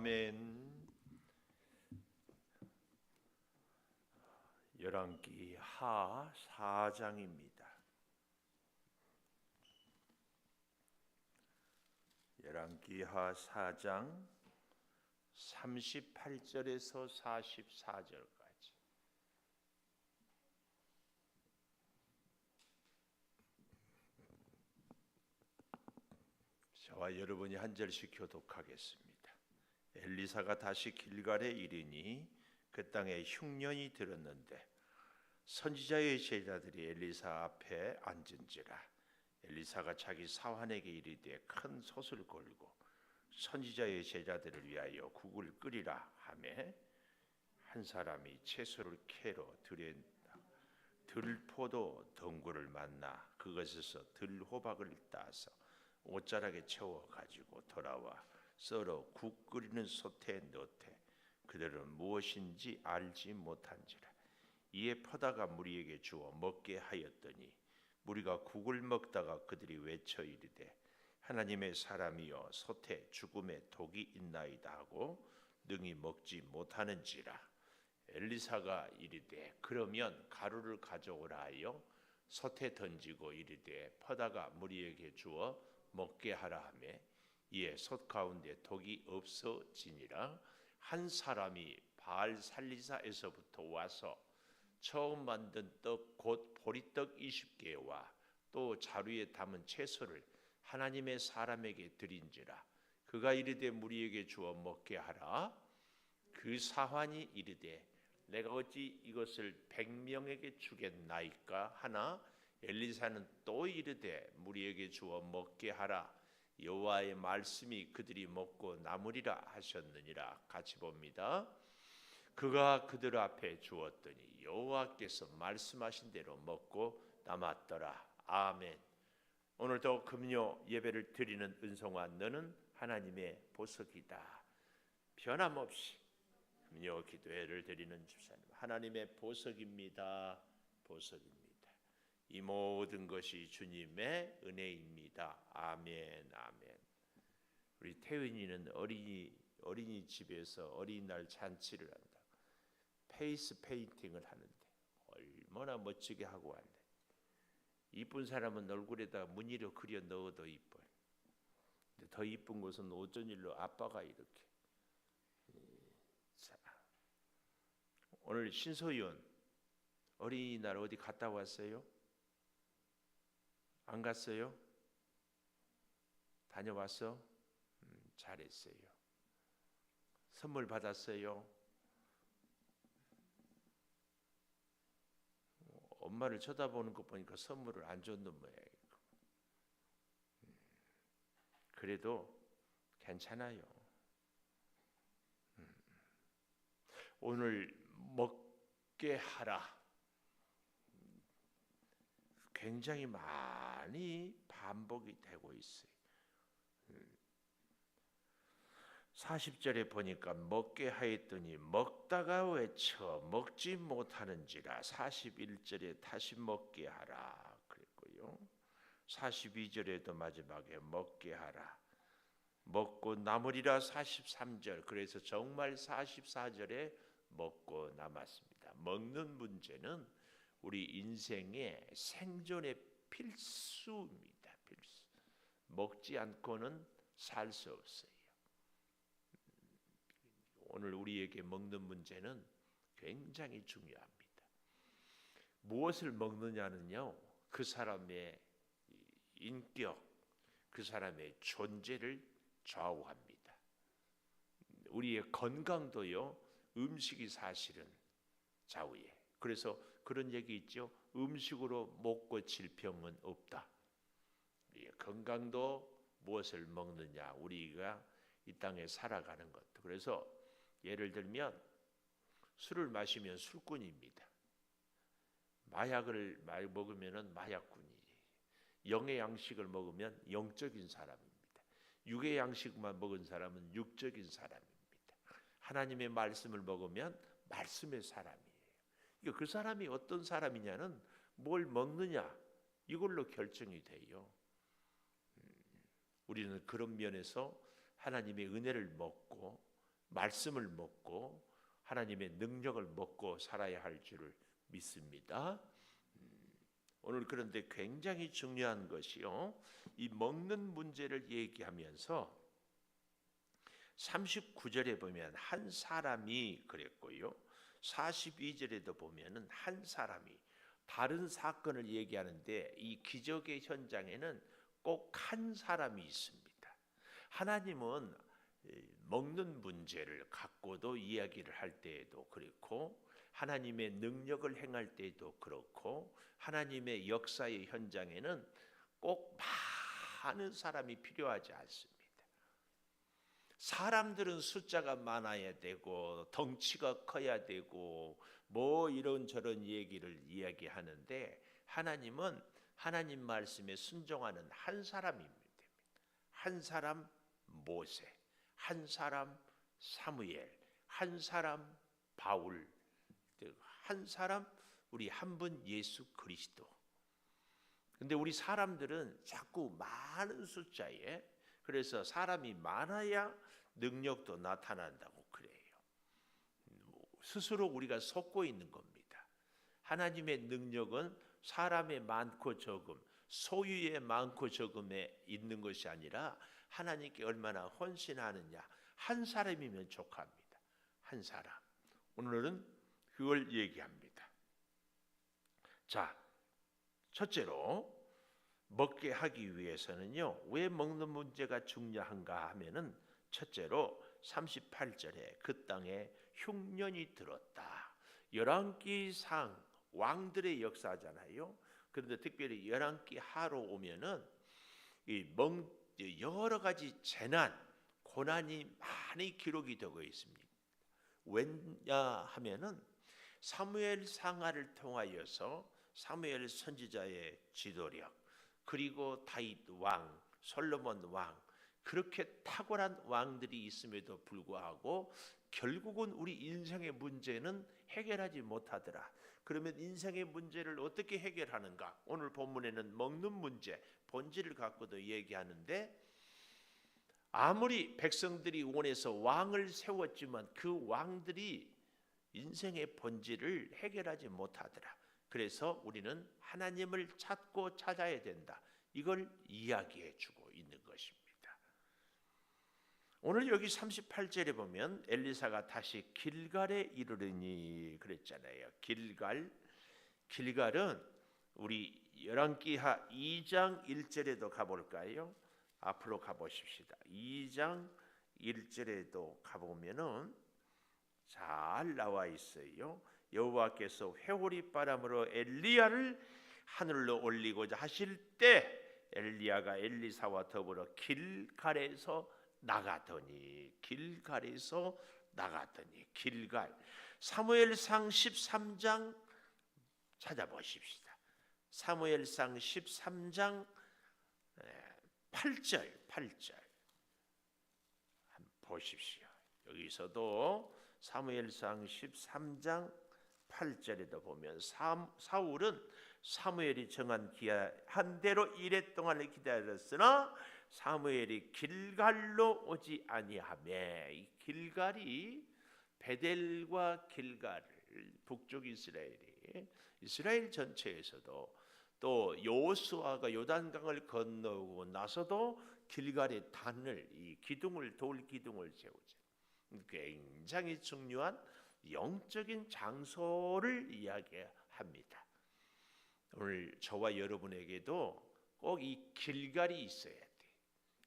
아멘. 열왕기 하 4장입니다. 열왕기 하 4장 38절에서 44절까지. 저와 여러분이 한 절씩 교독하겠습니다. 엘리사가 다시 길갈에 이르니 그 땅에 흉년이 들었는데 선지자의 제자들이 엘리사 앞에 앉은지라. 엘리사가 자기 사환에게 이르되 큰 솥을 걸고 선지자의 제자들을 위하여 국을 끓이라 하매 한 사람이 채소를 캐러 들에 들포도 덩굴을 만나 그것에서 들호박을 따서 옷자락에 채워 가지고 돌아와 썰어 국 끓이는 솥에 넣되 그들은 무엇인지 알지 못한지라. 이에 퍼다가 무리에게 주어 먹게 하였더니 무리가 국을 먹다가 그들이 외쳐 이르되 하나님의 사람이여 솥에 죽음의 독이 있나이다 하고 능히 먹지 못하는지라. 엘리사가 이르되 그러면 가루를 가져오라 하여 솥에 던지고 이르되 퍼다가 무리에게 주어 먹게 하라 하매 이에 솥 가운데 독이 없어지니라. 한 사람이 바알 살리사에서부터 와서 처음 만든 떡 곧 보리떡 20개와 또 자루에 담은 채소를 하나님의 사람에게 드린지라. 그가 이르되 무리에게 주어 먹게 하라. 그 사환이 이르되 내가 어찌 이것을 100명에게 주겠나이까 하나 엘리사는 또 이르되 무리에게 주어 먹게 하라. 여호와의 말씀이 그들이 먹고 남으리라 하셨느니라. 같이 봅니다. 그가 그들 앞에 주었더니 여호와께서 말씀하신 대로 먹고 남았더라. 아멘. 오늘도 금요 예배를 드리는 은송아 너는 하나님의 보석이다. 변함없이 금요 기도회를 드리는 집사님 하나님의 보석입니다. 보석입니다. 이 모든 것이 주님의 은혜입니다. 아멘. 아멘. 우리 태윤이는 어린이집에서 어린이날 잔치를 한다. 페이스 페인팅을 하는데 얼마나 멋지게 하고 왔네. 이쁜 사람은 얼굴에다가 무늬로 그려 넣어도 이뻐요. 근데 더 이쁜 것은 어쩐 일로 아빠가 이렇게. 자, 오늘 신소윤 어린이날 어디 갔다 왔어요? 안 갔어요? 다녀왔어? 잘했어요. 선물 받았어요? 엄마를 쳐다보는 것 보니까 선물을 안 줬는 모양이고. 그래도 괜찮아요. 오늘 먹게 하라. 굉장히 많이 반복이 되고 있어요. 40절에 보니까 먹게 하였더니 먹다가 외쳐 먹지 못하는지라. 41절에 다시 먹게 하라 그랬고요. 42절에도 마지막에 먹게 하라. 먹고 남으리라. 43절. 그래서 정말 44절에 먹고 남았습니다. 먹는 문제는 우리 인생의 생존의 필수입니다. 필수. 먹지 않고는 살 수 없어요. 오늘 우리에게 먹는 문제는 굉장히 중요합니다. 무엇을 먹느냐는요, 그 사람의 인격, 그 사람의 존재를 좌우합니다. 우리의 건강도요, 음식이 사실은 좌우해. 그래서 그런 얘기 있죠. 음식으로 못 고칠 병은 없다. 우리의 건강도 무엇을 먹느냐, 우리가 이 땅에 살아가는 것. 그래서 예를 들면 술을 마시면 술꾼입니다. 마약을 먹으면 마약꾼이에요. 영의 양식을 먹으면 영적인 사람입니다. 육의 양식만 먹은 사람은 육적인 사람입니다. 하나님의 말씀을 먹으면 말씀의 사람이에요. 그 사람이 어떤 사람이냐는 뭘 먹느냐 이걸로 결정이 돼요. 우리는 그런 면에서 하나님의 은혜를 먹고 말씀을 먹고 하나님의 능력을 먹고 살아야 할 줄을 믿습니다. 오늘 그런데 굉장히 중요한 것이요, 이 먹는 문제를 얘기하면서 39절에 보면 한 사람이 그랬고요, 42절에도 보면은 한 사람이 다른 사건을 얘기하는데 이 기적의 현장에는 꼭 한 사람이 있습니다. 하나님은 먹는 문제를 갖고도 이야기를 할 때에도 그렇고, 하나님의 능력을 행할 때에도 그렇고, 하나님의 역사의 현장에는 꼭 많은 사람이 필요하지 않습니다. 사람들은 숫자가 많아야 되고 덩치가 커야 되고 뭐 이런저런 얘기를 이야기하는데, 하나님은 하나님 말씀에 순종하는 한 사람입니다. 한 사람 모세, 한 사람 사무엘, 한 사람 바울, 한 사람 우리 한 분 예수 그리스도. 근데 우리 사람들은 자꾸 많은 숫자에, 그래서 사람이 많아야 능력도 나타난다고 그래요. 스스로 우리가 속고 있는 겁니다. 하나님의 능력은 사람의 많고 적음, 소유의 많고 적음에 있는 것이 아니라 하나님께 얼마나 헌신하느냐, 한 사람이면 족합니다. 한 사람. 오늘은 그걸 얘기합니다. 자, 첫째로 먹게 하기 위해서는요, 왜 먹는 문제가 중요한가 하면은, 첫째로 38절에 그 땅에 흉년이 들었다. 열왕기상 왕들의 역사잖아요. 그런데 특별히 열왕기 하로 오면은 여러 가지 재난, 고난이 많이 기록이 되고 있습니다. 왜냐하면은 사무엘 상하를 통하여서 사무엘 선지자의 지도력, 그리고 다윗 왕, 솔로몬 왕, 그렇게 탁월한 왕들이 있음에도 불구하고 결국은 우리 인생의 문제는 해결하지 못하더라. 그러면 인생의 문제를 어떻게 해결하는가? 오늘 본문에는 먹는 문제, 본질을 갖고도 얘기하는데, 아무리 백성들이 원해서 왕을 세웠지만 그 왕들이 인생의 본질을 해결하지 못하더라. 그래서 우리는 하나님을 찾고 찾아야 된다. 이걸 이야기해 주고 있는 것입니다. 오늘 여기 38절에 보면 엘리사가 다시 길갈에 이르르니 그랬잖아요. 길갈은 우리 열왕기하 2장 1절에도 가볼까요? 앞으로 가보십시다. 2장 1절에도 가보면은 잘 나와 있어요. 여호와께서 회오리 바람으로 엘리야를 하늘로 올리고자 하실 때 엘리야가 엘리사와 더불어 길갈에서 나가더니, 길갈 사무엘상 13장 찾아보십시다. 사무엘상 13장 8절 한번 보십시오. 여기서도 사무엘상 13장 8절에도 보면 사울은 사무엘이 정한 기한 대로 이래 동안을 기다렸으나 사무엘이 길갈로 오지 아니하매, 이 길갈이 베델과 길갈, 북쪽 이스라엘 전체에서도 또 여호수아가 요단강을 건너고 나서도 길갈의 단을, 이 기둥을, 돌 기둥을 세우죠. 굉장히 중요한 영적인 장소를 이야기합니다. 오늘 저와 여러분에게도 꼭 이 길갈이 있어야 돼.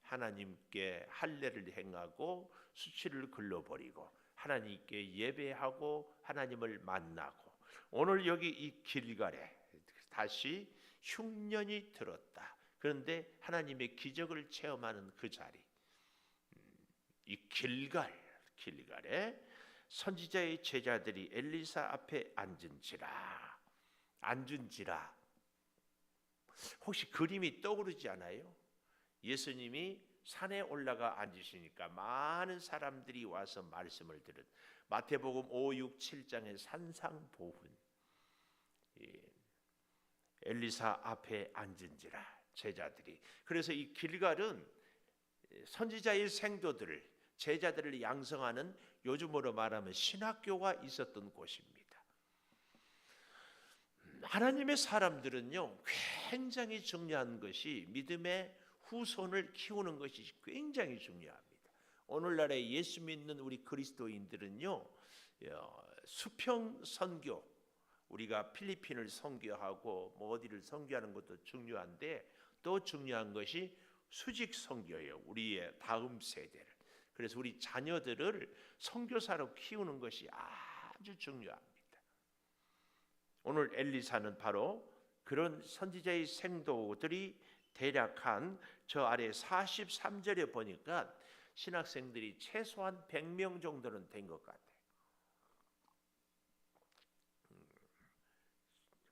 하나님께 할례를 행하고 수치를 걸러버리고 하나님께 예배하고 하나님을 만나고, 오늘 여기 이 길갈에 다시 흉년이 들었다. 그런데 하나님의 기적을 체험하는 그 자리, 이 길갈에 선지자의 제자들이 엘리사 앞에 앉은지라. 혹시 그림이 떠오르지 않아요? 예수님이 산에 올라가 앉으시니까 많은 사람들이 와서 말씀을 들은 마태복음 5, 6, 7장의 산상보훈, 엘리사 앞에 앉은지라 제자들이. 그래서 이 길갈은 선지자의 생도들을 제자들을 양성하는, 요즘으로 말하면 신학교가 있었던 곳입니다. 하나님의 사람들은요, 굉장히 중요한 것이 믿음의 후손을 키우는 것이 굉장히 중요합니다. 오늘날에 예수 믿는 우리 그리스도인들은요, 수평 선교, 우리가 필리핀을 선교하고 뭐 어디를 선교하는 것도 중요한데, 또 중요한 것이 수직 선교예요. 우리의 다음 세대를. 그래서 우리 자녀들을 선교사로 키우는 것이 아주 중요합니다. 오늘 엘리사는 바로 그런 선지자의 생도들이 대략 저 아래 43절에 보니까 신학생들이 최소한 100명 정도는 된 것 같아요.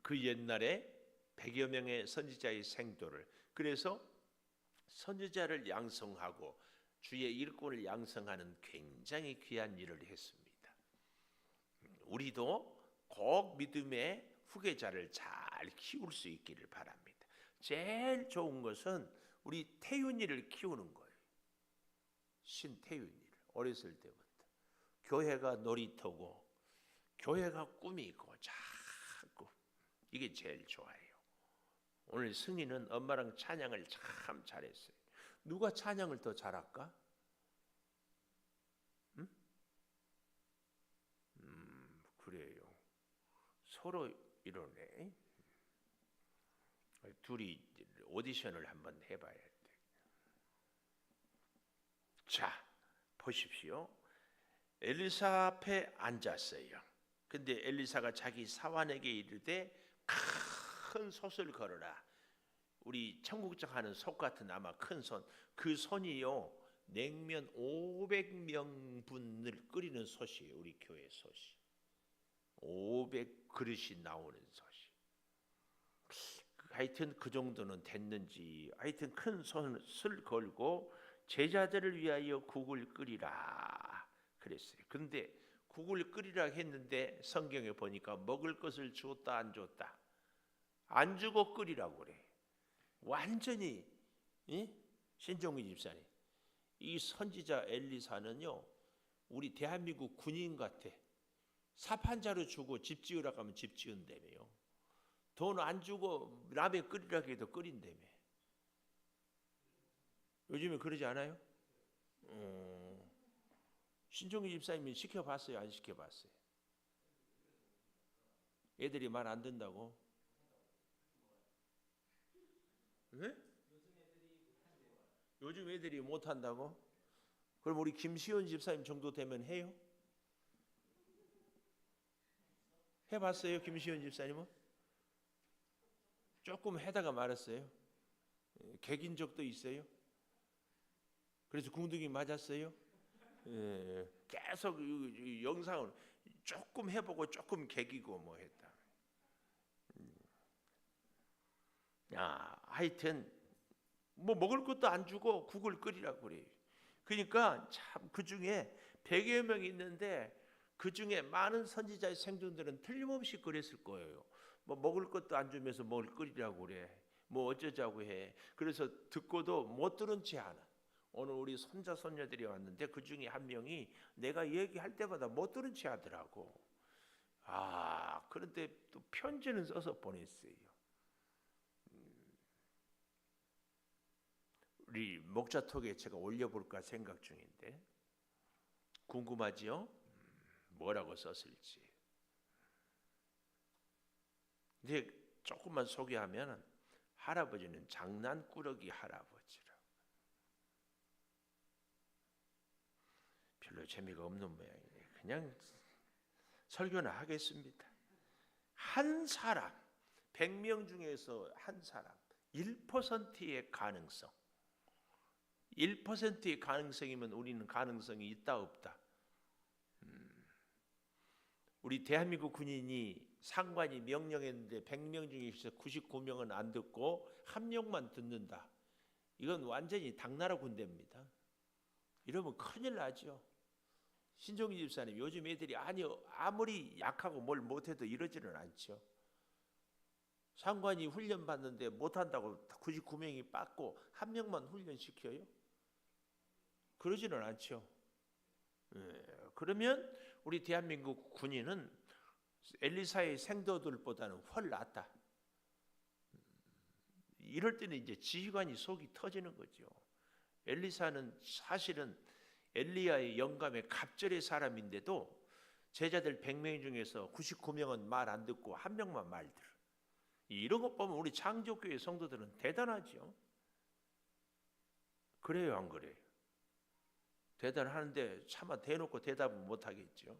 그 옛날에 100여 명의 선지자의 생도를, 그래서 선지자를 양성하고 주의 일꾼을 양성하는 굉장히 귀한 일을 했습니다. 우리도 꼭 믿음의 후계자를 잘 키울 수 있기를 바랍니다. 제일 좋은 것은 우리 태윤이를 키우는 거예요. 신태윤이를 어렸을 때부터 교회가 놀이터고 교회가 꿈이고 자꾸 이게 제일 좋아요. 오늘 승희는 엄마랑 찬양을 참 잘했어요. 누가 찬양을 더 잘할까? 응? 그래요. 서로 이러네. 둘이 오디션을 한번 해봐야 돼. 자, 보십시오. 엘리사 앞에 앉았어요. 근데 엘리사가 자기 사환에게 이르되 큰 솥을 걸어라. 우리 청국장 하는 솥 같은 아마 큰 솥. 그 손이요, 냉면 500명분을 끓이는 솥이에요. 우리 교회 솥이. 500그릇이 나오는 솥이. 하여튼 그 정도는 됐는지, 하여튼 큰 솥을 걸고 제자들을 위하여 국을 끓이라 그랬어요. 근데 국을 끓이라 했는데 성경에 보니까 먹을 것을 줬다 안 줬다? 안 주고 끓이라고 그래. 완전히 신종민 집사님, 이 선지자 엘리사는요, 우리 대한민국 군인 같아. 삽 한 자루 주고 집 지으라고 하면 집 지은다며요. 돈 안 주고 라면 끓이라고 해도 끓인다며. 요즘에 그러지 않아요? 신종희 집사님이 시켜봤어요? 안 시켜봤어요? 애들이 말 안 듣는다고? 네? 요즘 애들이 못한다고? 그럼 우리 김시원 집사님 정도 되면 해요? 해봤어요? 김시원 집사님은? 조금 해다가 말았어요? 개긴 적도 있어요? 그래서 궁둥이 맞았어요? 계속 영상을 조금 해보고 조금 개기고 뭐 했다. 하여튼 뭐 먹을 것도 안 주고 국을 끓이라고 그래요. 그러니까 참 그 중에 100여 명이 있는데 그 중에 많은 선지자의 생존들은 틀림없이 그랬을 거예요. 뭐 먹을 것도 안 주면서 뭘 끓이라고 그래. 뭐 어쩌자고 해. 그래서 듣고도 못 들은 채 하나. 오늘 우리 손자 손녀들이 왔는데 그 중에 한 명이 내가 얘기할 때마다 못 들은 채 하더라고. 그런데 또 편지는 써서 보냈어요. 우리 목자톡에 제가 올려볼까 생각 중인데 궁금하지요? 뭐라고 썼을지. 근데 조금만 소개하면 할아버지는 장난꾸러기 할아버지라. 별로 재미가 없는 모양이네. 그냥 설교나 하겠습니다. 한 사람, 100명 중에서 한 사람, 1%의 가능성. 1%의 가능성이면 우리는 가능성이 있다 없다. 우리 대한민국 군인이 상관이 명령했는데 100명 중에서 99명은 안 듣고 한 명만 듣는다. 이건 완전히 당나라 군대입니다. 이러면 큰일 나죠. 신종희 집사님, 요즘 애들이 아무리 약하고 뭘 못해도 이러지는 않죠. 상관이 훈련 받는데 못한다고 99명이 빠고 한 명만 훈련시켜요? 그러지는 않죠. 그러면 우리 대한민국 군인은 엘리사의 생도들보다는 훨 낫다. 이럴 때는 이제 지휘관이 속이 터지는 거죠. 엘리사는 사실은 엘리야의 영감의 갑절의 사람인데도 제자들 100명 중에서 99명은 말 안 듣고 한 명만 말 들어. 이런 것 보면 우리 창조교회 성도들은 대단하죠. 그래요, 안 그래요? 대단하는데 차마 대놓고 대답은 못 하겠죠.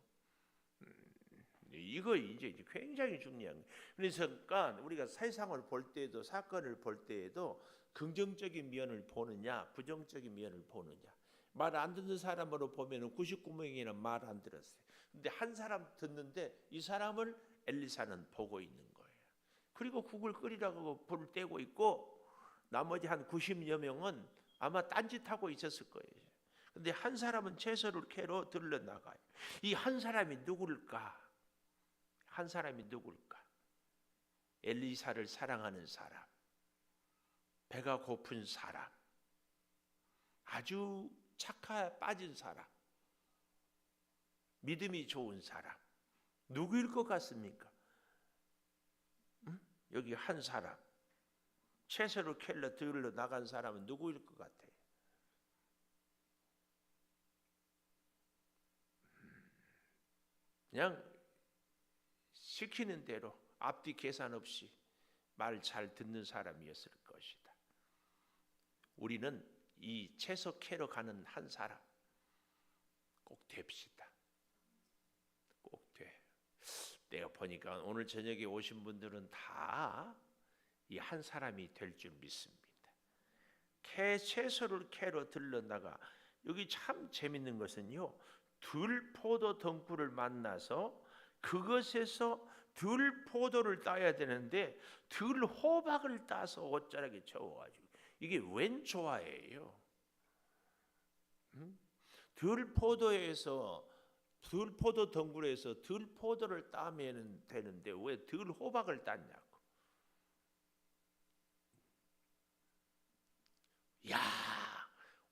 이거 이제 굉장히 중요한 거예요. 그러니까 우리가 세상을 볼 때에도 사건을 볼 때에도 긍정적인 면을 보느냐 부정적인 면을 보느냐. 말 안 듣는 사람으로 보면 99명이나 말 안 들었어요. 근데 한 사람 듣는데 이 사람을 엘리사는 보고 있는 거예요. 그리고 국을 끓이라고 불을 떼고 있고 나머지 한 90여 명은 아마 딴짓하고 있었을 거예요. 근데 한 사람은 채소를 캐러 들러 나가요. 이 한 사람이 누굴까? 한 사람이 누굴까? 엘리사를 사랑하는 사람, 배가 고픈 사람, 아주 착하 빠진 사람, 믿음이 좋은 사람, 누구일 것 같습니까? 여기 한 사람, 채소를 캐러 들러 나간 사람은 누구일 것 같아요? 그냥 시키는 대로 앞뒤 계산 없이 말 잘 듣는 사람이었을 것이다. 우리는 이 채소 캐러 가는 한 사람 꼭 됩시다. 꼭 돼. 내가 보니까 오늘 저녁에 오신 분들은 다 이 한 사람이 될 줄 믿습니다. 채소를 캐러 들러나가 여기 참 재밌는 것은요. 들포도 덩굴을 만나서 그것에서 들포도를 따야 되는데 들호박을 따서 옷자락에 채워가지고 이게 웬 조화예요? 들포도에서 들포도 덩굴에서 들포도를 따면 되는데 왜 들호박을 땄냐고. 야,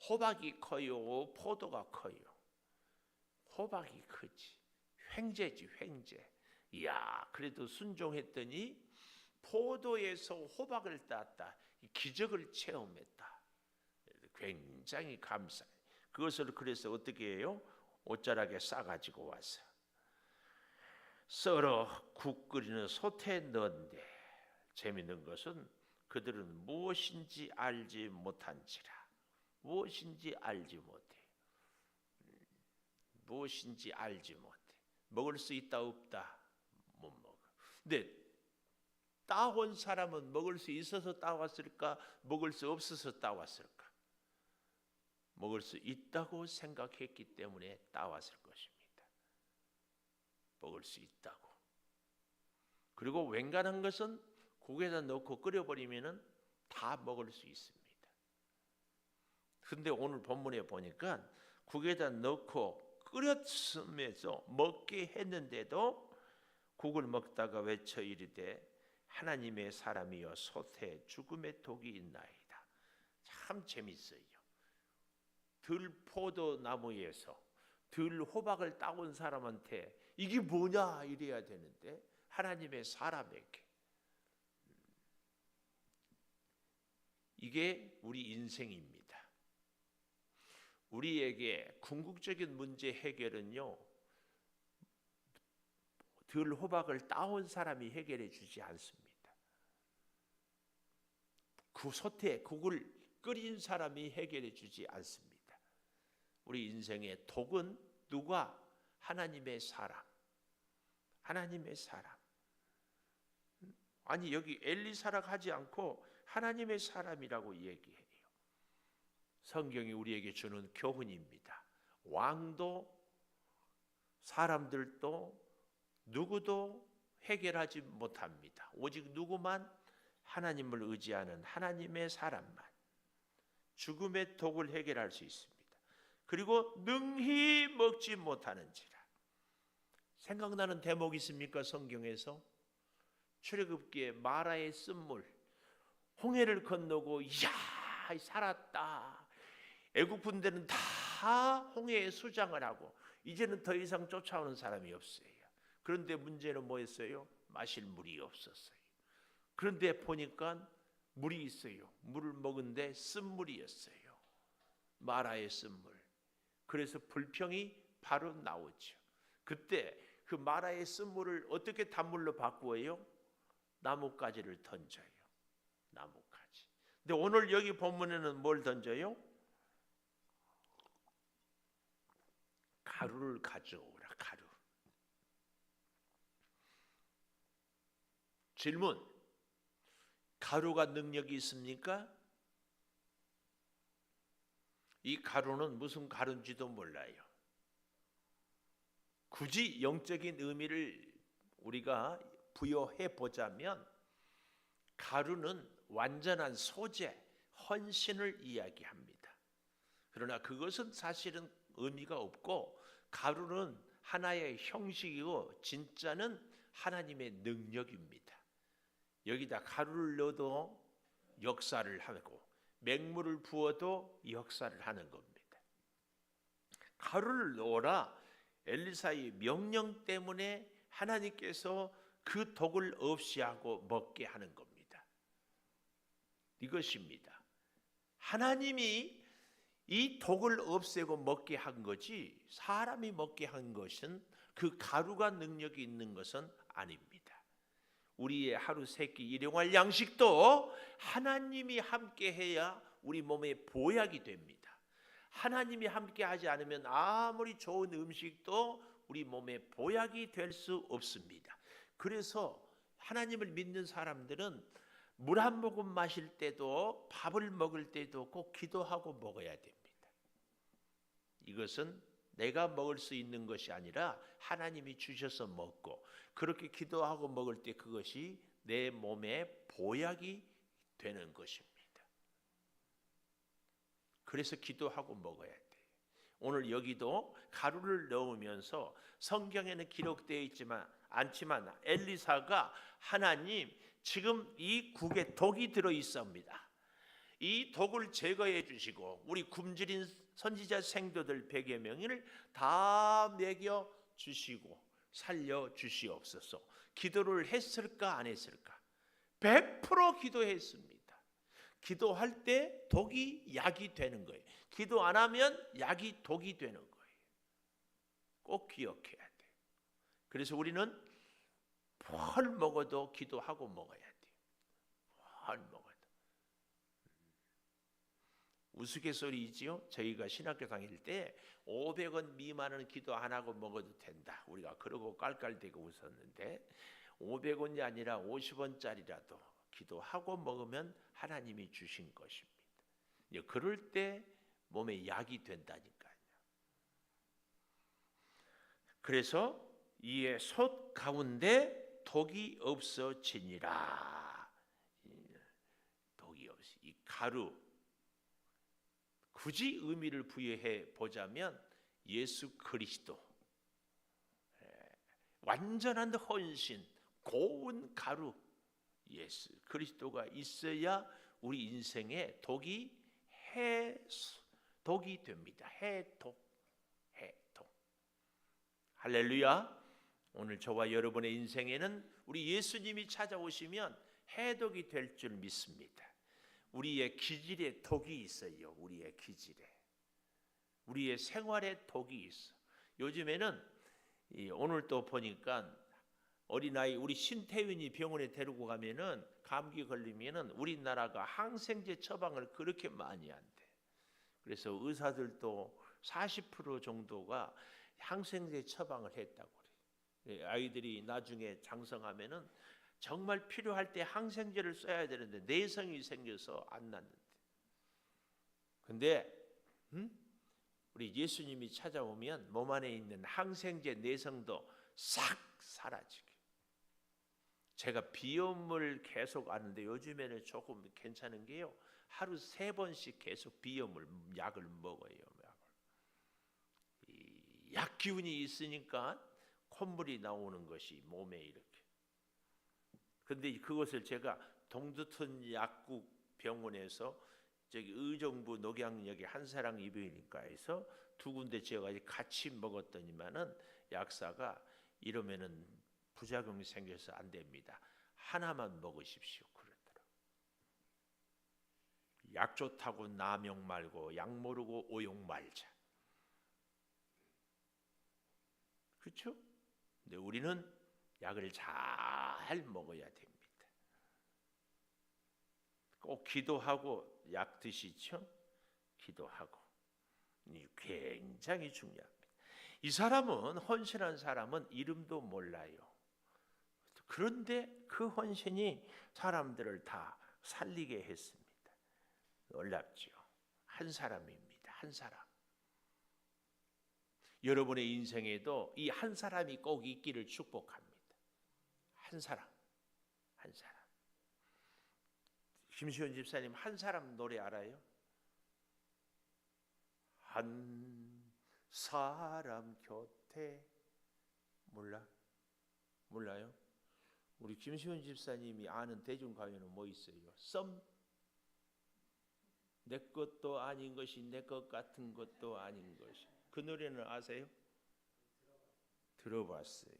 호박이 커요, 포도가 커요. 호박이 크지. 횡재지, 횡재. 이야, 그래도 순종했더니 포도에서 호박을 땄다. 기적을 체험했다. 굉장히 감사해. 그것을 그래서 어떻게 해요? 옷자락에 싸가지고 와서 썰어 국 끓이는 솥에 넣은데 재밌는 것은 그들은 무엇인지 알지 못한지라. 무엇인지 알지 못해. 무엇인지 알지 못해. 먹을 수 있다 없다 못 먹어. 근데 따온 사람은 먹을 수 있어서 따왔을까? 먹을 수 없어서 따왔을까? 먹을 수 있다고 생각했기 때문에 따왔을 것입니다. 먹을 수 있다고. 그리고 웬간한 것은 국에다 넣고 끓여버리면 다 먹을 수 있습니다. 근데 오늘 본문에 보니까 국에다 넣고 끓였으면서 먹게 했는데도 국을 먹다가 외쳐 이르되 하나님의 사람이여 솥에 죽음의 독이 있나이다. 참 재밌어요. 들포도 나무에서 들호박을 따온 사람한테 이게 뭐냐 이래야 되는데 하나님의 사람에게 이게 우리 인생입니다. 우리에게 궁극적인 문제 해결은요, 들호박을 따온 사람이 해결해 주지 않습니다. 그 솥에 국을 끓인 사람이 해결해 주지 않습니다. 우리 인생의 독은 누가? 하나님의 사람. 하나님의 사람. 아니 여기 엘리사라고 하지 않고 하나님의 사람이라고 얘기해요. 성경이 우리에게 주는 교훈입니다. 왕도 사람들도 누구도 해결하지 못합니다. 오직 누구만? 하나님을 의지하는 하나님의 사람만 죽음의 독을 해결할 수 있습니다. 그리고 능히 먹지 못하는지라. 생각나는 대목 있습니까? 성경에서 출애굽기에 마라의 쓴물 홍해를 건너고 이야 살았다. 애국 군대는 다 다 홍해에 수장을 하고 이제는 더 이상 쫓아오는 사람이 없어요. 그런데 문제는 뭐였어요? 마실 물이 없었어요. 그런데 보니까 물이 있어요. 물을 먹은데 쓴물이었어요. 마라의 쓴물. 그래서 불평이 바로 나오죠. 그때 그 마라의 쓴물을 어떻게 단물로 바꾸어요? 나뭇가지를 던져요. 나뭇가지. 근데 오늘 여기 본문에는 뭘 던져요? 가루를 가져오라. 가루. 질문. 가루가 능력이 있습니까? 이 가루는 무슨 가루인지도 몰라요. 굳이 영적인 의미를 우리가 부여해 보자면 가루는 완전한 소재, 헌신을 이야기합니다. 그러나 그것은 사실은 의미가 없고 가루는 하나의 형식이고 진짜는 하나님의 능력입니다. 여기다 가루를 넣어도 역사를 하고 맹물을 부어도 역사를 하는 겁니다. 가루를 넣어라. 엘리사의 명령 때문에 하나님께서 그 독을 없이 하고 먹게 하는 겁니다. 이것입니다. 하나님이 이 독을 없애고 먹게 한 거지 사람이 먹게 한 것은 그 가루가 능력이 있는 것은 아닙니다. 우리의 하루 세끼 일용할 양식도 하나님이 함께 해야 우리 몸에 보약이 됩니다. 하나님이 함께 하지 않으면 아무리 좋은 음식도 우리 몸에 보약이 될 수 없습니다. 그래서 하나님을 믿는 사람들은 물 한 모금 마실 때도 밥을 먹을 때도 꼭 기도하고 먹어야 됩니다. 이것은 내가 먹을 수 있는 것이 아니라 하나님이 주셔서 먹고 그렇게 기도하고 먹을 때 그것이 내 몸에 보약이 되는 것입니다. 그래서 기도하고 먹어야 돼요. 오늘 여기도 가루를 넣으면서 성경에는 기록되어 있지만 않지만 엘리사가 하나님 지금 이 국에 독이 들어 있습니다. 이 독을 제거해 주시고 우리 굶주린 선지자 생도들 100여 명을 다 먹여 주시고 살려 주시옵소서. 기도를 했을까 안 했을까? 100% 기도했습니다. 기도할 때 독이 약이 되는 거예요. 기도 안 하면 약이 독이 되는 거예요. 꼭 기억해야 돼요. 그래서 우리는 뭘 먹어도 기도하고 먹어야 돼요. 뭘 먹어도. 우스갯소리이지요. 저희가 신학교 다닐 때 500원 미만은 기도 안 하고 먹어도 된다. 우리가 그러고 깔깔대고 웃었는데 500원이 아니라 50원짜리라도 기도하고 먹으면 하나님이 주신 것입니다. 그럴 때 몸에 약이 된다니까요. 그래서 이에 솥 가운데 독이 없어지니라. 독이 없이 이 가루 굳이 의미를 부여해 보자면 예수 그리스도 완전한 헌신, 고운 가루 예수 그리스도가 있어야 우리 인생에 독이 됩니다. 해독. 할렐루야. 오늘 저와 여러분의 인생에는 우리 예수님이 찾아오시면 해독이 될 줄 믿습니다. 우리의 기질에 독이 있어요. 우리의 기질에. 우리의 생활에 독이 있어. 요즘에는 오늘 또 보니까 어린아이 우리 신태윤이 병원에 데리고 가면은 감기 걸리면은 우리나라가 항생제 처방을 그렇게 많이 한대. 그래서 의사들도 40% 정도가 항생제 처방을 했다고 그래. 아이들이 나중에 장성하면은 정말 필요할 때 항생제를 써야 되는데 내성이 생겨서 안 낫는데. 근데 우리 예수님이 찾아오면 몸 안에 있는 항생제 내성도 싹 사라지게. 제가 비염을 계속 앓는데 요즘에는 조금 괜찮은 게요. 하루 3번씩 계속 비염을 약을 먹어요. 이 약 기운이 있으니까 콧물이 나오는 것이 몸에 이렇게. 근데 그것을 제가 동두천 약국 병원에서 저기 의정부 녹양역에 한사랑 이병일과에서 두 군데 지어가지고 같이 먹었더니만은 약사가 이러면은 부작용이 생겨서 안 됩니다. 하나만 먹으십시오. 그러더라고. 약 좋다고 남용 말고 약 모르고 오용 말자. 그렇죠? 근데 우리는 약을 잘 먹어야 됩니다. 꼭 기도하고 약 드시죠? 기도하고. 굉장히 중요합니다. 이 사람은 헌신한 사람은 이름도 몰라요. 그런데 그 헌신이 사람들을 다 살리게 했습니다. 놀랍죠? 한 사람입니다. 한 사람. 여러분의 인생에도 이 한 사람이 꼭 있기를 축복합니다. 한 사람. 한 사람. 김시원 집사님 한 사람 노래 알아요? 한 사람 곁에 몰라요? 우리 김시원 집사님이 아는 대중가요는 뭐 있어요? 썸? 내 것도 아닌 것이 내 것 같은 것도 아닌 것이. 그 노래는 아세요? 들어봤어요.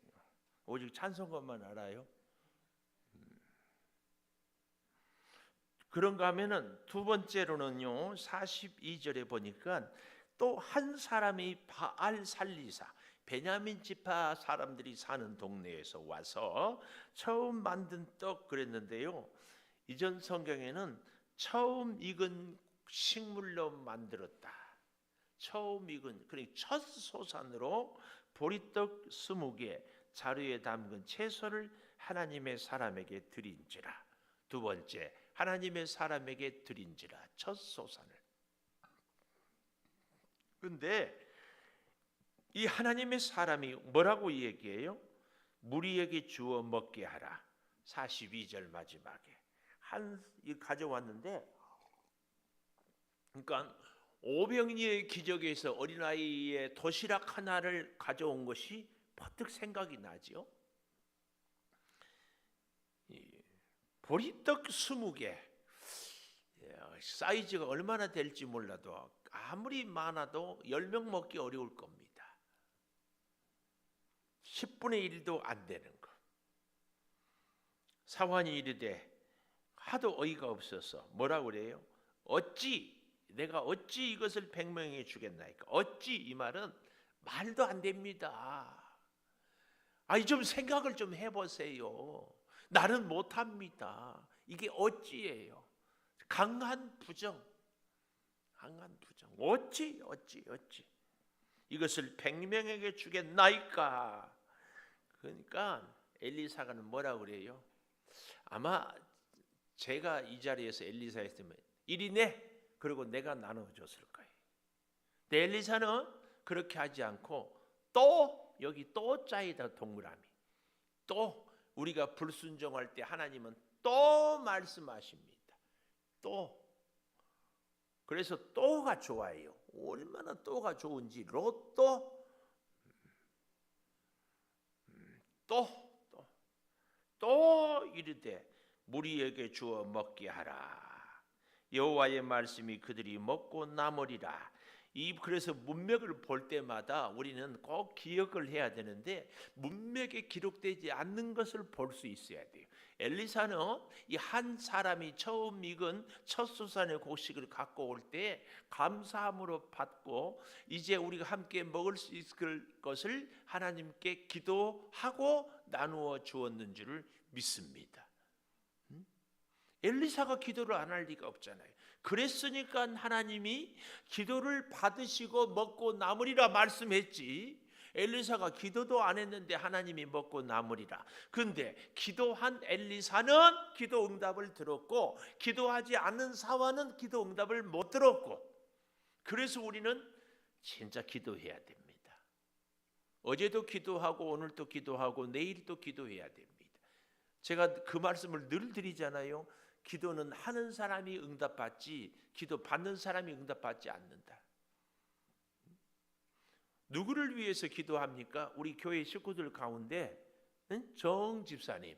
오직 찬송가만 알아요? 그런가 하면은 두 번째로는요 42절에 보니까 또 한 사람이 바알 살리사 베냐민 지파 사람들이 사는 동네에서 와서 처음 만든 떡 그랬는데요. 이전 성경에는 처음 익은 식물로 만들었다. 처음 익은 그러니까 첫 소산으로 보리떡 20개 자루에 담근 채소를 하나님의 사람에게 드린지라. 두 번째 하나님의 사람에게 드린지라 첫 소산을. 그런데 이 하나님의 사람이 뭐라고 얘기해요? 무리에게 주어 먹게 하라. 42절 마지막에 가져왔는데, 그러니까 오병이의 기적에서 어린아이의 도시락 하나를 가져온 것이 퍼뜩 생각이 나죠. 보리떡 20개 사이즈가 얼마나 될지 몰라도 아무리 많아도 10명 먹기 어려울 겁니다. 10분의 1도 안 되는 것. 사환이 이르되 하도 어이가 없어서 뭐라고 그래요? 내가 어찌 이것을 100명에게 주겠나이까? 어찌 이 말은 말도 안 됩니다. 아니 좀 생각을 좀 해보세요. 나는 못합니다. 이게 어찌예요? 강한 부정. 어찌 이것을 100명에게 주겠나이까? 그러니까 엘리사가는 뭐라고 그래요? 아마 제가 이 자리에서 엘리사 했으면 이리 내 그리고 내가 나눠줬을 거예요. 근데 엘리사는 그렇게 하지 않고 또 여기 또 자에다 동그라미 또 우리가 불순종할 때 하나님은 또 말씀하십니다. 또 그래서 또가 좋아요. 얼마나 또가 좋은지 로또 또 이르되 무리에게 주어 먹게 하라. 여호와의 말씀이 그들이 먹고 남으리라. 그래서 문맥을 볼 때마다 우리는 꼭 기억을 해야 되는데 문맥에 기록되지 않는 것을 볼 수 있어야 돼요. 엘리사는 이 한 사람이 처음 익은 첫 소산의 곡식을 갖고 올 때 감사함으로 받고 이제 우리가 함께 먹을 수 있을 것을 하나님께 기도하고 나누어 주었는 줄을 믿습니다. 엘리사가 기도를 안 할 리가 없잖아요. 그랬으니까 하나님이 기도를 받으시고 먹고 남으리라 말씀했지. 엘리사가 기도도 안 했는데 하나님이 먹고 남으리라. 그런데 기도한 엘리사는 기도 응답을 들었고 기도하지 않는 사환은 기도 응답을 못 들었고, 그래서 우리는 진짜 기도해야 됩니다. 어제도 기도하고 오늘도 기도하고 내일도 기도해야 됩니다. 제가 그 말씀을 늘 드리잖아요. 기도는 하는 사람이 응답받지 기도 받는 사람이 응답받지 않는다. 누구를 위해서 기도합니까? 우리 교회 식구들 가운데 정 집사님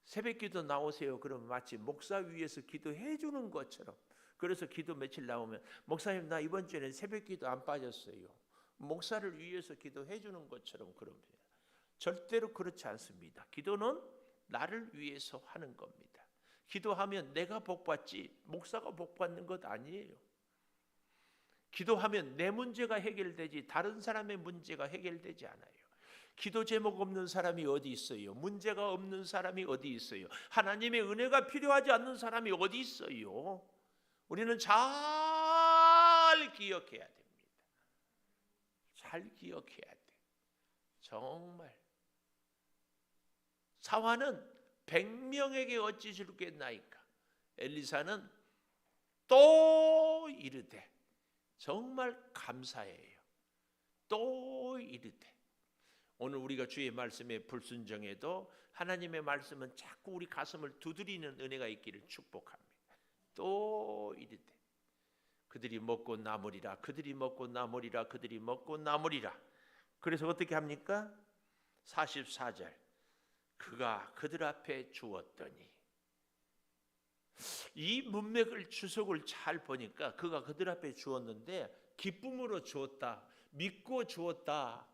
새벽기도 나오세요. 그러면 마치 목사 위해서 기도해 주는 것처럼 그래서 기도 며칠 나오면 목사님 나 이번 주에는 새벽 기도 안 빠졌어요. 목사를 위해서 기도해 주는 것처럼 그럽니다. 절대로 그렇지 않습니다. 기도는 나를 위해서 하는 겁니다. 기도하면 내가 복받지 목사가 복받는 것 아니에요. 기도하면 내 문제가 해결되지 다른 사람의 문제가 해결되지 않아요. 기도 제목 없는 사람이 어디 있어요? 문제가 없는 사람이 어디 있어요? 하나님의 은혜가 필요하지 않는 사람이 어디 있어요? 우리는 잘 기억해야 됩니다. 잘 기억해야 돼. 정말 사화는 100명에게 어찌 주겠나이까 엘리사는 또 이르되 정말 감사해요. 또 이르되 오늘 우리가 주의 말씀에 불순종해도 하나님의 말씀은 자꾸 우리 가슴을 두드리는 은혜가 있기를 축복합니다. 또 이르되 그들이 먹고 남으리라 그들이 먹고 남으리라 그들이 먹고 남으리라. 그래서 어떻게 합니까? 44절 그가 그들 앞에 주었더니 이 문맥을 주석을 잘 보니까 그가 그들 앞에 주었는데 기쁨으로 주었다 믿고 주었다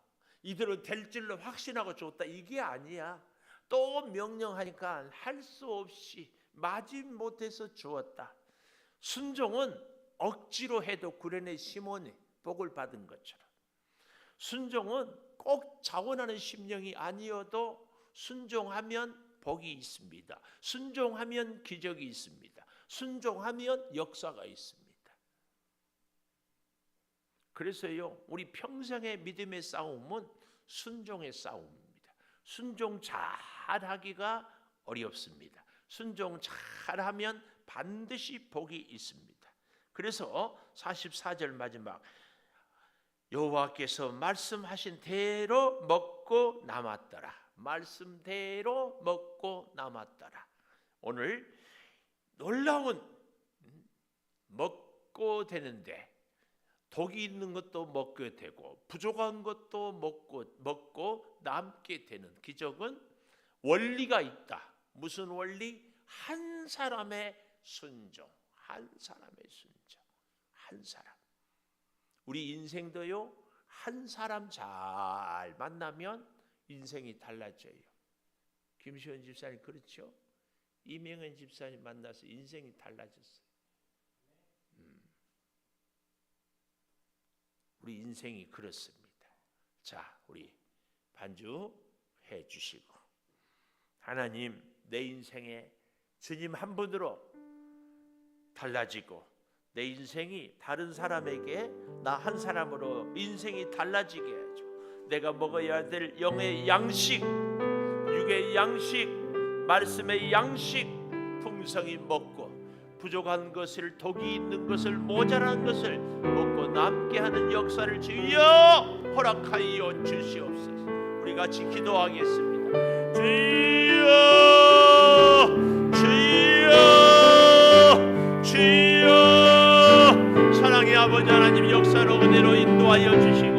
이대로 될 줄로 확신하고 주었다 이게 아니야. 또 명령하니까 할 수 없이 마지못해서 주었다. 순종은 억지로 해도 구레네 시몬이 복을 받은 것처럼 순종은 꼭 자원하는 심령이 아니어도 순종하면 복이 있습니다. 순종하면 기적이 있습니다. 순종하면 역사가 있습니다. 그래서요 우리 평생의 믿음의 싸움은 순종의 싸움입니다. 순종 잘하기가 어렵습니다. 순종 잘하면 반드시 복이 있습니다. 그래서 44절 마지막 여호와께서 말씀하신 대로 먹고 남았더라. 말씀대로 먹고 남았더라. 오늘 놀라운 먹고 되는데 독이 있는 것도 먹게 되고 부족한 것도 먹고 남게 되는 기적은 원리가 있다. 무슨 원리? 한 사람의 순종. 한 사람의 순종. 한 사람. 우리 인생도요. 한 사람 잘 만나면 인생이 달라져요. 김시원 집사님 그렇죠? 이명현 집사님 만나서 인생이 달라졌어요. 우리 인생이 그렇습니다. 자, 우리 반주해 주시고 하나님 내 인생에 주님 한 분으로 달라지고 내 인생이 다른 사람에게 나 한 사람으로 인생이 달라지게 해줘. 내가 먹어야 될 영의 양식, 육의 양식, 말씀의 양식 풍성히 먹고 부족한 것을 독이 있는 것을 모자란 것을 먹고 남게 하는 역사를 주여 허락하여 주시옵소서. 우리 같이 기도하겠습니다. 주여 주여 주여 사랑의 아버지 하나님 역사로 은혜로 인도하여 주시고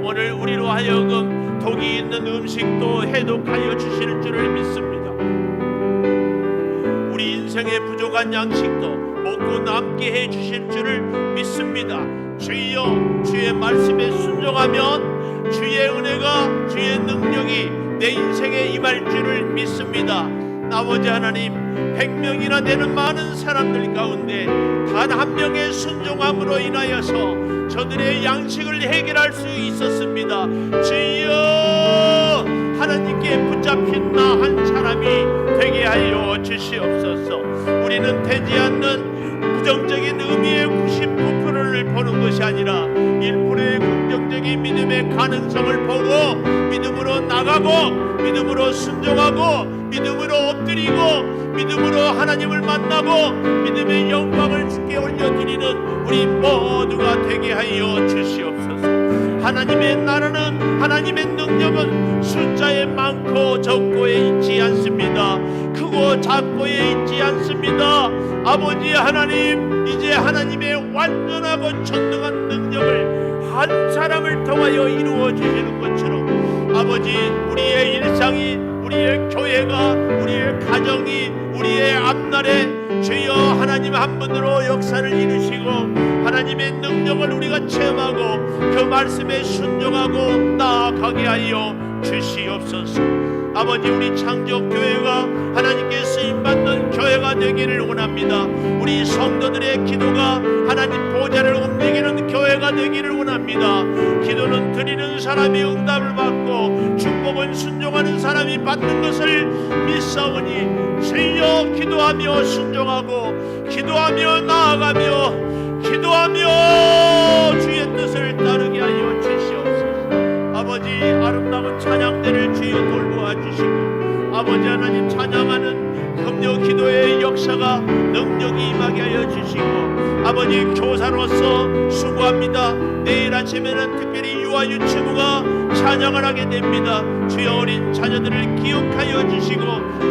오늘 우리로 하여금 독이 있는 음식도 해독하여 주실 줄을 믿습니다. 우리 인생의 부족한 양식도 먹고 남게 해 주실 줄을 믿습니다. 주여 주의 말씀에 순종하면 주의 은혜가 주의 능력이 내 인생에 임할 줄을 믿습니다. 아버지 하나님 100명이나 되는 많은 사람들 가운데 단 한 명의 순종함으로 인하여서 저들의 양식을 해결할 수 있었습니다. 주여 하나님께 붙잡힌 나 한 사람이 되게 하여 주시옵소서. 우리는 되지 않는 부정적인 의미의 99%를 보는 것이 아니라 1%의 긍정적인 믿음의 가능성을 보고 믿음으로 나가고 믿음으로 순종하고 믿음으로 엎드리고 믿음으로 하나님을 만나고 믿음의 영광을 주께 올려드리는 우리 모두가 되게 하여 주시옵소서. 하나님의 나라는 하나님의 능력은 숫자에 많고 적고에 있지 않습니다. 크고 작고에 있지 않습니다. 아버지 하나님 이제 하나님의 완전하고 전능한 능력을 한 사람을 통하여 이루어 주시는 것처럼 아버지 우리의 일상이 우리의 교회가 우리의 가정이 우리의 앞날에 주여 하나님 하나님 한 분으로 역사를 이루시고 하나님의 능력을 우리가 체험하고 그 말씀에 순종하고 나아가게 하여 주시옵소서. 아버지, 우리 창조교회가 하나님께 쓰임받는 교회가 되기를 원합니다. 우리 성도들의 기도가 하나님 보좌를 움직이는 교회가 되기를 원합니다. 기도는 드리는 사람이 응답을 받고 축복은 순종하는 사람이 받는 것을 믿사오니 주여, 기도하며 순종하고 기도하며 나아가며 기도하며 주의 뜻을 따르게 하여 주시옵소서. 아버지, 아름다운 찬양대를 주여 돌보아 주시고 아버지 하나님, 찬양하는 금요 기도의 역사가 능력이 임하게 하여 주시고 아버지, 교사로서 수고합니다. 내일 아침에는 특별히 유아유치부가 찬양을 하게 됩니다. 주여, 어린 자녀들을 기억하여 주시고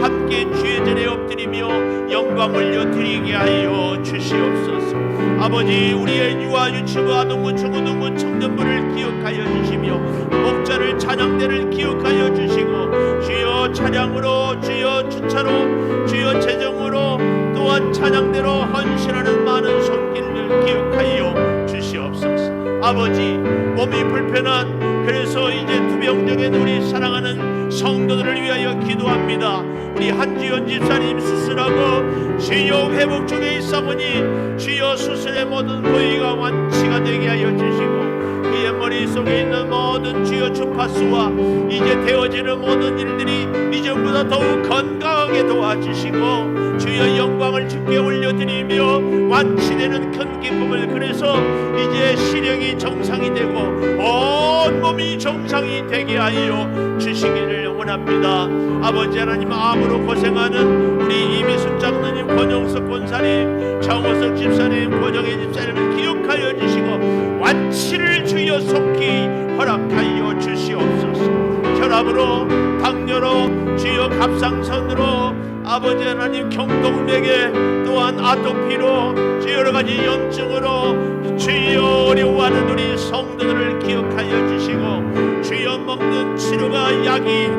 함께 주의 전에 엎드리며 영광 올려드리게 하여 주시옵소서. 아버지, 우리의 유아유치부 아동부 중고등부 청년부를 기억하여 주시며 목자를 찬양대를 기억하여 주시고 주여, 찬양으로 주여 주차로 주여 재정으로 또한 찬양대로 헌신하는 많은 손길들 기억하여 주시옵소서. 아버지, 몸이 불편한 그래서 이제 투병적인 우리 사랑하는 성도들을 위하여 기도합니다. 우리 한지연 집사님 수술하고 주여 회복 중에 있사오니 주여 수술의 모든 부위가 완치가 되게 하여 주시고 그의 머릿속에 있는 모든 주여 주파수와 이제 되어지는 모든 일들이 이전보다 더욱 건강하게 도와주시고 주여 영광을 주께 올려드리며 완치되는 큰 기쁨을, 그래서 이제 시력이 정상이 되고 온 몸이 정상이 되게 하여 주시기를 원합니다. 아버지 하나님, 암으로 고생하는 우리 이미숙 장로님, 권영석 권사님, 정호석 집사님, 고정혜 집사님을 기억하여 주시고 완치를 주여 속히 허락하여 주시옵소서. 혈압으로, 당뇨로, 주여 갑상선으로, 아버지 하나님 경동맥에, 또한 아토피로, 주여 여러가지 염증으로 주여 어려워하는 우리 성도들을 기억하여 주시고 주여 먹는 치료가 약이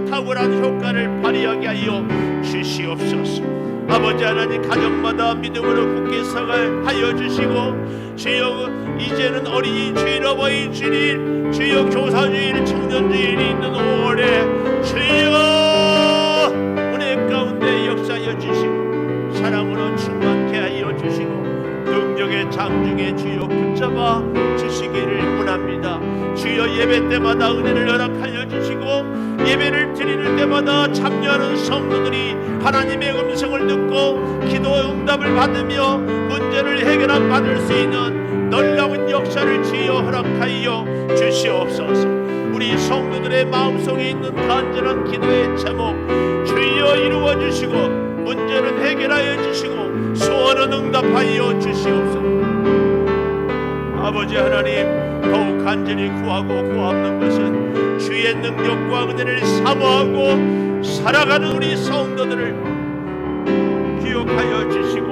탁월한 효과를 발휘하게 하여 주시옵소서. 아버지 하나님, 가정마다 믿음으로 굳게 서게 하여 주시고 주여 이제는 어린이 주일, 어버이 주일, 주여 교사 주일, 청년 주일이 있는 5월에 주여 은혜 가운데 역사하여 주시고 사랑으로 충만케 하여 주시고 능력의 장중에 주여 붙잡아 주시기를 원합니다. 주여 예배 때마다 은혜를 허락하여 주시고 예배를 드리는 때마다 참여하는 성도들이 하나님의 음성을 듣고 기도의 응답을 받으며 문제를 해결함 받을 수 있는 놀라운 역사를 주여 허락하여 주시옵소서. 우리 성도들의 마음속에 있는 간절한 기도의 제목 주여 이루어 주시고 문제는 해결하여 주시고 소원은 응답하여 주시옵소서. 아버지 하나님, 더욱 간절히 구하고 구하는 것은 주의 능력과 은혜를 사모하고 살아가는 우리 성도들을 기억하여 주시고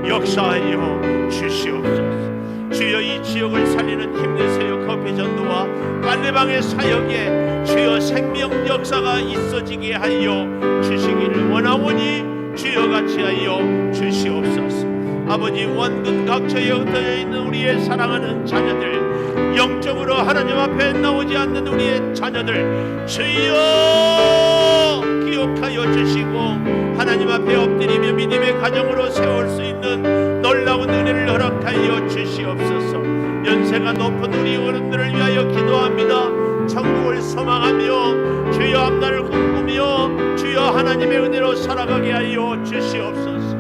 역사하여 주시옵소서. 주여 이 지역을 살리는 힘내세요 커피전도와 빨래방의 사역에 주여 생명 역사가 있어지게 하여 주시기를 원하오니 주여 같이 하여 주시옵소서. 아버지, 원근 각처에 흩어져 있는 우리의 사랑하는 자녀들, 영적으로 하나님 앞에 나오지 않는 우리의 자녀들 주여 기억하여 주시고 하나님 앞에 엎드리며 믿음의 가정으로 세울 수 있는 놀라운 은혜를 허락하여 주시옵소서. 연세가 높은 우리 어른들을 위하여 기도합니다. 천국을 소망하며 주여 앞날을 꿈꾸며 주여 하나님의 은혜로 살아가게 하여 주시옵소서.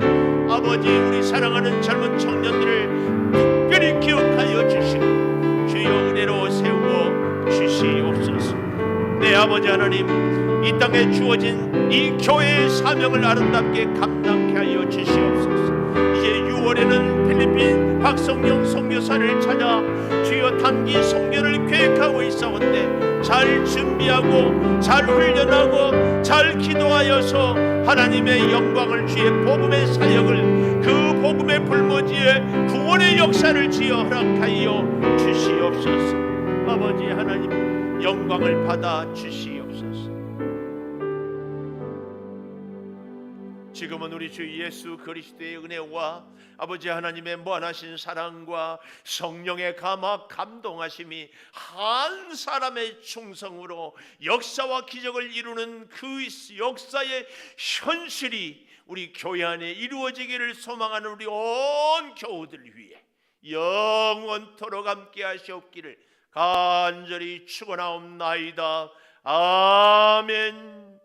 아버지, 우리 사랑하는 젊은 청년들을 특별히 기억하여 주시고 주여 은혜로 세우어 주시옵소서. 네, 아버지 하나님, 이 땅에 주어진 이 교회의 사명을 아름답게 감당케 하여 주시옵소서. 이제 6월에는 필리핀 박성령 선교사를 찾아 주여 단기 선교를 계획하고 있사온데 잘 준비하고 잘 훈련하고 잘 기도하여서 하나님의 영광을 주의 복음의 사역을 그 복음의 불모지에 구원의 역사를 지어 허락하여 주시옵소서. 아버지 하나님, 영광을 받아 주시옵소서. 지금은 우리 주 예수 그리스도의 은혜와 아버지 하나님의 무한하신 사랑과 성령의 감화 감동하심이 한 사람의 충성으로 역사와 기적을 이루는 그 역사의 현실이 우리 교회 안에 이루어지기를 소망하는 우리 온 교우들 위해 영원토록 함께 하시옵기를 간절히 축원하옵나이다. 아멘.